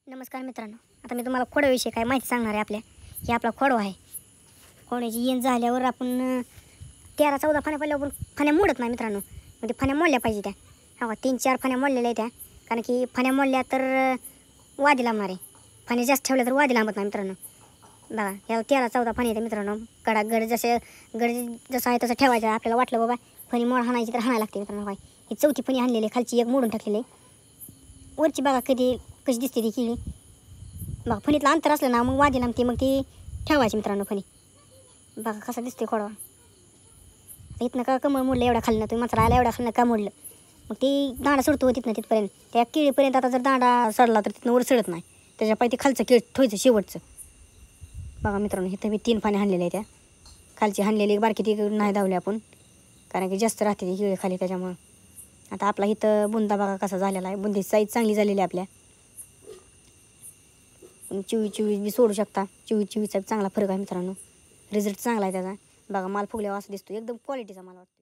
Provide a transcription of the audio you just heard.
नमस्कार मित्रांनो, आता मी तुम्हाला खोडाविषयी काय माहिती सांगणार आहे. हे आपला खोडवा आहे. खोड्याची येण झाल्यावर आपण 13-14 फण्या पडल्यावर फण्या मोडत नाही मित्रांनो. म्हणजे फण्या मोडल्या पाहिजे त्या. हा 3-4 फण्या मोडलेल्या आहेत त्या. कारण की फण्या मोडल्या तर वादी लांबणार आहे. फण्या जास्त ठेवल्या तर वादी लांबत नाही मित्रांनो. बघा ह्या 13-14 फण्या आहेत मित्रांनो. गड जसं आहे तसं ठेवायचं. आपल्याला वाटलं बाबा फणी मोड हाणायची तर हाणायला लागते मित्रांनो. काय ही चौथी फणी हाणलेली, खालची एक मोडून टाकलेली आहे. वरची बघा कशी दिसते ती किळी. बघा फणीतलं अंतर असलं ना मग वादी लांबते, मग ती ठेवायची मित्रांनो फणी. बघा कसा दिसते खोडवा. इथनं का कमळ मोडलं एवढ्या खालनं, तुम्ही मात्र आला एवढ्या खालनं का मोडलं. मग ती दांडा सोडतो तिथनं तिथपर्यंत. त्या किळीपर्यंत आता जर दांडा सडला तर तिथनं वर सडत नाही. त्याच्या पायी ते खालचं किळ ठेवायचं शेवटचं. बघा मित्रांनो इथं मी 3 फाण्या हाणलेल्या आहेत. त्या खालची हाणलेली बारकी ती नाही धावली आपण, कारण की जास्त राहते ती किळी खाली त्याच्यामुळं. आता आपला इथं बुंदा बघा कसा झालेला आहे. बुंदीची साईज चांगली झालेली आहे आपल्या. 24-24 बी सोडू शकता. 24-24चा चांगला फरक आहे मित्रांनो. रिझल्ट चांगला आहे त्याचा. बघा माल फुगल्यावर असं दिसतो, एकदम क्वालिटीचा माल वाटतो.